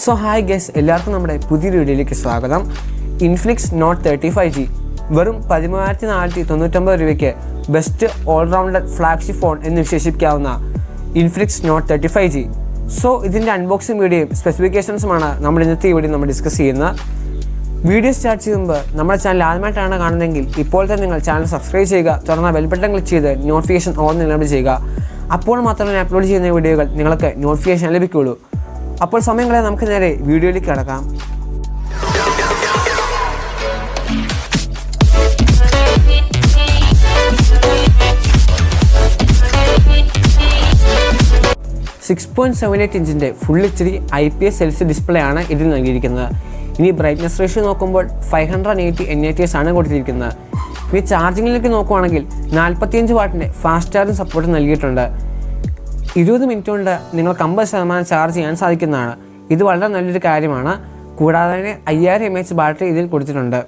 So hi guys, എല്ലാവർക്കും നമ്മുടെ പുതിയൊരു വീഡിയോയിലേക്ക് സ്വാഗതം. Infinix Note 35G വെറും 13499 രൂപയ്ക്ക് ബെസ്റ്റ് ഓൾറൗണ്ടർ ഫ്ലാഗ്ഷിപ്പ് ഫോൺ എന്ന് വിശേഷിപ്പിക്കാവുന്ന Infinix Note 35G. സോ ഇതിൻ്റെ അൺബോക്സിംഗ് വീഡിയോയും സ്പെസിഫിക്കേഷൻസുമാണ് നമ്മൾ ഇന്നത്തെ ഈ വീഡിയോ നമ്മൾ ഡിസ്കസ് ചെയ്യുന്നത്. വീഡിയോ സ്റ്റാർട്ട് ചെയ്യുമ്പോൾ നമ്മുടെ ചാനൽ ആദ്യമായിട്ടാണ് കാണുന്നതെങ്കിൽ ഇപ്പോൾ തന്നെ നിങ്ങൾ ചാനൽ സബ്സ്ക്രൈബ് ചെയ്യുക, തുടർന്ന് ബെൽ ബട്ടൺ ക്ലിക്ക് ചെയ്ത് നോട്ടിഫിക്കേഷൻ ഓൺ എനേബിൾ ചെയ്യുക. അപ്പോൾ മാത്രമേ അപ്ലോഡ് ചെയ്യുന്ന വീഡിയോകൾ നിങ്ങൾക്ക് നോട്ടിഫിക്കേഷൻ ലഭിക്കുകയുള്ളൂ. അപ്പോൾ സമയങ്ങളെ നമുക്ക് നേരെ വീഡിയോയിലേക്ക് കടക്കാം. ഇഞ്ചിൻ്റെ full HD IPS LCD display ആണ് ഇതിൽ നൽകിയിരിക്കുന്നത്. ഇനി ബ്രൈറ്റ്നസ് റേഷ്യോ നോക്കുമ്പോൾ 580 nits ആണ് കൊടുത്തിരിക്കുന്നത്. ഇനി ചാർജിങ്ങിലേക്ക് നോക്കുവാണെങ്കിൽ 45 വാട്ടിൻ്റെ ഫാസ്റ്റ് ചാർജിങ് സപ്പോർട്ട് നൽകിയിട്ടുണ്ട്. 20 മിനിറ്റ് കൊണ്ട് നിങ്ങൾ 50% ചാർജ് ചെയ്യാൻ സാധിക്കുന്നതാണ്. ഇത് വളരെ നല്ലൊരു കാര്യമാണ്. കൂടാതെ തന്നെ 5000 mAh ബാറ്ററി ഇതിൽ കൊടുത്തിട്ടുണ്ട്.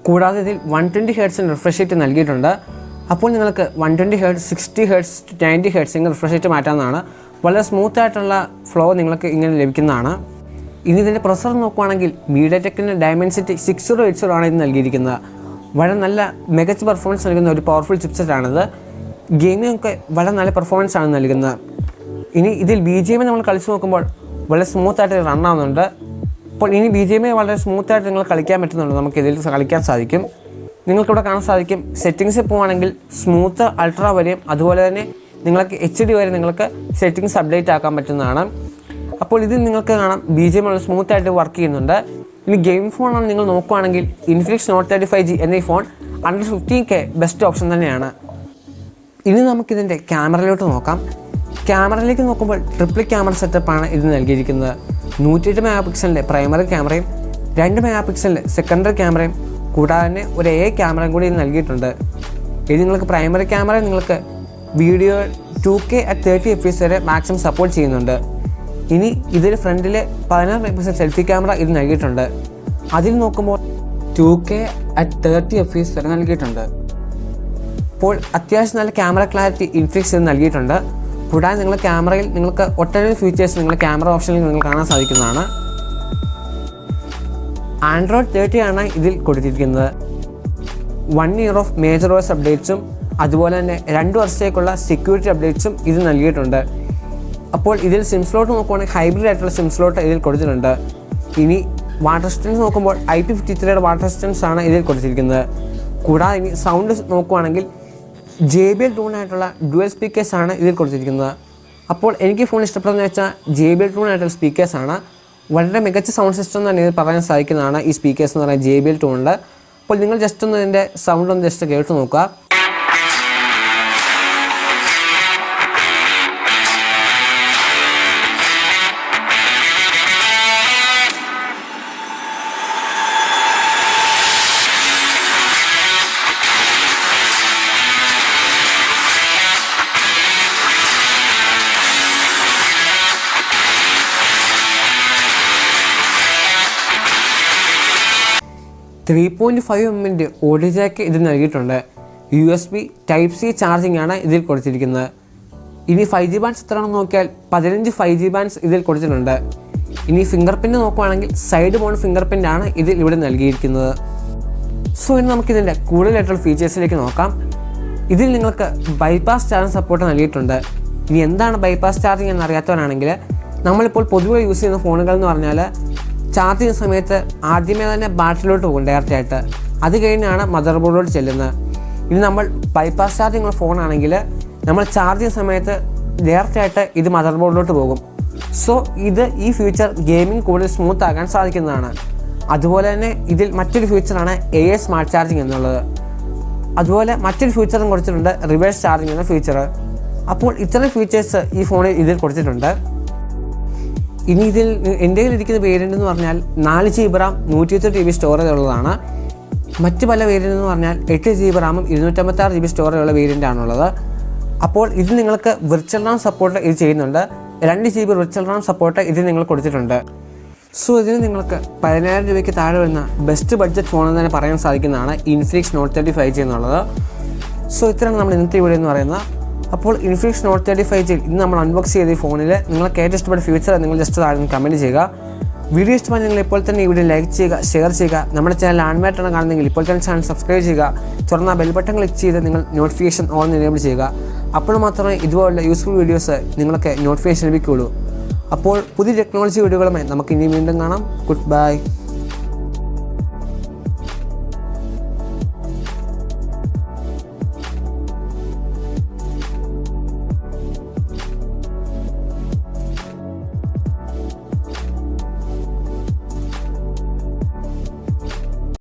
കൂടാതെ ഇതിൽ 120 Hz റിഫ്രഷ് റേറ്റ് നൽകിയിട്ടുണ്ട്. അപ്പോൾ നിങ്ങൾക്ക് 120 Hz, 60 Hz, 90 Hz ഇങ്ങനെ റിഫ്രഷ് റേറ്റ് മാറ്റാവുന്നതാണ്. വളരെ സ്മൂത്ത് ആയിട്ടുള്ള ഫ്ലോ നിങ്ങൾക്ക് ഇങ്ങനെ ലഭിക്കുന്നതാണ്. ഇനി ഇതിൻ്റെ പ്രൊസസ്സർ നോക്കുകയാണെങ്കിൽ മീഡിയടെക്കിൻ്റെ ഡയമൻസിറ്റി 6080 ആണ് ഇത് നൽകിയിരിക്കുന്നത്. വളരെ നല്ല മികച്ച പെർഫോമൻസ് നൽകുന്ന ഒരു പവർഫുൾ ചിപ്സെറ്റാണിത്. ഗെയിമിംഗ് ഒക്കെ വളരെ നല്ല പെർഫോമൻസ് ആണ് നൽകുന്നത്. ഇനി ഇതിൽ BGM നമ്മൾ കളിച്ച് നോക്കുമ്പോൾ വളരെ സ്മൂത്തായിട്ട് റൺ ആവുന്നുണ്ട്. അപ്പോൾ ഇനി BGM വളരെ സ്മൂത്തായിട്ട് നിങ്ങൾ കളിക്കാൻ പറ്റുന്നുണ്ട്. നമുക്ക് ഇതിൽ കളിക്കാൻ സാധിക്കും. നിങ്ങൾക്കിവിടെ കാണാൻ സാധിക്കും. സെറ്റിങ്സിൽ പോവുകയാണെങ്കിൽ സ്മൂത്ത്, അൾട്രാ വരെയും അതുപോലെ തന്നെ നിങ്ങൾക്ക് HD വരെ നിങ്ങൾക്ക് സെറ്റിങ്സ് അപ്ഡേറ്റ് ആക്കാൻ പറ്റുന്നതാണ്. അപ്പോൾ ഇതിൽ നിങ്ങൾക്ക് കാണാം BGM വളരെ സ്മൂത്തായിട്ട് വർക്ക് ചെയ്യുന്നുണ്ട്. ഇനി ഗെയിം ഫോണാണ് നിങ്ങൾ നോക്കുകയാണെങ്കിൽ Infinix Note 35G എന്ന ഈ phone under 15K best option തന്നെയാണ്. ഇനി നമുക്കിതിൻ്റെ ക്യാമറയിലോട്ട് നോക്കാം. ക്യാമറയിലേക്ക് നോക്കുമ്പോൾ ട്രിപ്പിൾ ക്യാമറ സെറ്റപ്പാണ് ഇത് നൽകിയിരിക്കുന്നത്. 108 മെഗാപിക്സലിൻ്റെ പ്രൈമറി ക്യാമറയും 2 മെഗാപിക്സലിൻ്റെ സെക്കൻഡറി ക്യാമറയും കൂടാതെ തന്നെ ഒരു AI ക്യാമറയും കൂടി ഇത് നൽകിയിട്ടുണ്ട്. ഇത് നിങ്ങൾക്ക് പ്രൈമറി ക്യാമറ നിങ്ങൾക്ക് വീഡിയോ 2K at 30 FPS വരെ മാക്സിമം സപ്പോർട്ട് ചെയ്യുന്നുണ്ട്. ഇനി ഇതിൽ ഫ്രണ്ടിൽ 16 മെഗാപിക്സൽ സെൽഫി ക്യാമറ ഇത് നൽകിയിട്ടുണ്ട്. അതിൽ നോക്കുമ്പോൾ 2K at 30 FPS വരെ നൽകിയിട്ടുണ്ട്. അപ്പോൾ അത്യാവശ്യം നല്ല ക്യാമറ ക്ലാരിറ്റി Infinix ഇത് നൽകിയിട്ടുണ്ട്. കൂടാതെ നിങ്ങൾ ക്യാമറയിൽ നിങ്ങൾക്ക് ഒട്ടനവധി ഫീച്ചേഴ്സ് നിങ്ങൾ ക്യാമറ ഓപ്ഷനിൽ നിങ്ങൾ കാണാൻ സാധിക്കുന്നതാണ്. Android 30 ആണ് ഇതിൽ കൊടുത്തിരിക്കുന്നത്. 1 year ഓഫ് മേജർ OS അപ്ഡേറ്റ്സും അതുപോലെ തന്നെ 2 വർഷത്തേക്കുള്ള സെക്യൂരിറ്റി അപ്ഡേറ്റ്സും ഇത് നൽകിയിട്ടുണ്ട്. അപ്പോൾ ഇതിൽ സിം സ്ലോട്ട് നോക്കുവാണെങ്കിൽ ഹൈബ്രിഡ് ആയിട്ടുള്ള സിം സ്ലോട്ട് ഇതിൽ കൊടുത്തിട്ടുണ്ട്. ഇനി വാട്ടർ റെസിസ്റ്റൻസ് നോക്കുമ്പോൾ IP53 വാട്ടർ റെസിസ്റ്റൻസ് ആണ് ഇതിൽ കൊടുത്തിരിക്കുന്നത്. കൂടാതെ ഇനി സൗണ്ട് നോക്കുവാണെങ്കിൽ JBL ട്യൂണായിട്ടുള്ള ഡുവൽ സ്പീക്കേഴ്സാണ് ഇതിൽ കൊടുത്തിരിക്കുന്നത്. അപ്പോൾ എനിക്ക് ഫോൺ ഇഷ്ടപ്പെടുന്നത് വെച്ചാൽ JBL ട്യൂണായിട്ടുള്ള സ്പീക്കേഴ്സാണ്. വളരെ മികച്ച സൗണ്ട് സിസ്റ്റം തന്നെ ഇത് പറയാൻ സാധിക്കുന്നതാണ് ഈ സ്പീക്കേഴ്സ് എന്ന് പറയുന്നത് JBL ട്യൂണിൽ. അപ്പോൾ നിങ്ങൾ ജസ്റ്റ് ഒന്ന് ഇതിൻ്റെ സൗണ്ട് ഒന്ന് ജസ്റ്റ് കേട്ട് നോക്കുക. .5mm ഓഡിയോ ജാക്ക് ഇതിൽ നൽകിയിട്ടുണ്ട്. USB Type-C ചാർജിങ് ആണ് ഇതിൽ കൊടുത്തിരിക്കുന്നത്. ഇനി 5G ബാൻഡ്സ് എത്രയാണെന്ന് നോക്കിയാൽ 15 5G ബാൻഡ്സ് ഇതിൽ കൊടുത്തിട്ടുണ്ട്. ഇനി ഫിംഗർ പ്രിൻറ്റ് നോക്കുകയാണെങ്കിൽ സൈഡ് മൗണ്ട് ഫിംഗർ പ്രിൻ്റ് ആണ് ഇതിൽ ഇവിടെ നൽകിയിരിക്കുന്നത്. സോ ഇനി നമുക്കിതിൻ്റെ കൂടുതലായിട്ടുള്ള ഫീച്ചേഴ്സിലേക്ക് നോക്കാം. ഇതിൽ നിങ്ങൾക്ക് ബൈപ്പാസ് ചാർജിങ് സപ്പോർട്ട് നൽകിയിട്ടുണ്ട്. ഇനി എന്താണ് ബൈപ്പാസ് ചാർജിങ് എന്നറിയാത്തവരാണെങ്കിൽ നമ്മളിപ്പോൾ പൊതുവെ യൂസ് ചെയ്യുന്ന ഫോണുകൾ എന്ന് പറഞ്ഞാൽ ചാർജ് ചെയ്യുന്ന സമയത്ത് ആദ്യമേ തന്നെ ബാറ്ററിയിലോട്ട് പോകും ഡയറക്റ്റായിട്ട്. അത് കഴിഞ്ഞാണ് മദർ ബോർഡിലോട്ട് ചെല്ലുന്നത്. ഇനി നമ്മൾ ബൈപ്പാസ് ചാർജിങ് ഫോണാണെങ്കിൽ നമ്മൾ ചാർജ് ചെയ്യുന്ന സമയത്ത് ഡയറക്റ്റായിട്ട് ഇത് മദർ ബോർഡിലോട്ട് പോകും. സോ ഈ ഫീച്ചർ ഗെയിമിംഗ് കൂടുതൽ സ്മൂത്ത് ആക്കാൻ സാധിക്കുന്നതാണ്. അതുപോലെ തന്നെ ഇതിൽ മറ്റൊരു ഫീച്ചറാണ് AI സ്മാർട്ട് ചാർജിങ് എന്നുള്ളത്. അതുപോലെ മറ്റൊരു ഫീച്ചറും കൊടുത്തിട്ടുണ്ട്, റിവേഴ്സ് ചാർജിങ് എന്ന ഫീച്ചർ. അപ്പോൾ ഇത്രയും ഫീച്ചേഴ്സ് ഈ ഫോണിൽ ഇതിൽ കൊടുത്തിട്ടുണ്ട്. ഇനി ഇതിൽ എൻ്റെ കയ്യിലിരിക്കുന്ന വേരിയൻ്റ് എന്ന് പറഞ്ഞാൽ 4GB RAM 128GB സ്റ്റോറേജ് ഉള്ളതാണ്. മറ്റ് പല വേരിയൻ്റ് എന്ന് പറഞ്ഞാൽ 8GB RAM 256GB സ്റ്റോറേജ് ഉള്ള വേരിയൻ്റ് ആണുള്ളത്. അപ്പോൾ ഇത് നിങ്ങൾക്ക് വിർച്വൽ RAM സപ്പോർട്ട് ഇത് ചെയ്യുന്നുണ്ട്. 2GB വിർച്വൽ RAM സപ്പോർട്ട് ഇത് നിങ്ങൾ കൊടുത്തിട്ടുണ്ട്. സോ ഇതിന് നിങ്ങൾക്ക് 10000 രൂപയ്ക്ക് താഴെ വരുന്ന ബെസ്റ്റ് ബഡ്ജറ്റ് ഫോൺ എന്ന് തന്നെ പറയാൻ സാധിക്കുന്നതാണ് Infinix Note 35G എന്നുള്ളത്. സോ ഇത്രയാണ് നമ്മൾ ഇന്നത്തെ വീഡിയോ എന്ന് പറയുന്നത്. അപ്പോൾ Infinix Note 35 ഇന്ന് നമ്മൾ അൺബോക്സ് ചെയ്ത ഈ ഫോണിൽ നിങ്ങൾക്ക് ഏറ്റവും ഇഷ്ടപ്പെട്ട ഫീച്ചർ നിങ്ങൾ ജസ്റ്റ് താഴെ കമൻറ്റ് ചെയ്യുക. വീഡിയോ ഇഷ്ടമായി നിങ്ങൾ ഇപ്പോൾ തന്നെ ഈ വീഡിയോ ലൈക്ക് ചെയ്യുക, ഷെയർ ചെയ്യുക. നമ്മുടെ ചാനൽ ആദ്യമായിട്ടാണ് കാണുന്നതെങ്കിൽ ഇപ്പോൾ തന്നെ ചാനൽ സബ്സ്ക്രൈബ് ചെയ്യുക. തുറന്ന ബെൽ ബട്ടൺ ക്ലിക്ക് ചെയ്ത് നിങ്ങൾ നോട്ടിഫിക്കേഷൻ ഓൺ എനേബിൾ ചെയ്യുക. അപ്പോൾ മാത്രമേ ഇതുപോലുള്ള യൂസ്ഫുൾ വീഡിയോസ് നിങ്ങൾക്ക് നോട്ടിഫിക്കേഷൻ ലഭിക്കുകയുള്ളൂ. അപ്പോൾ പുതിയ ടെക്നോളജി വീഡിയോകളുമായി നമുക്ക് ഇനി വീണ്ടും കാണാം. Good bye.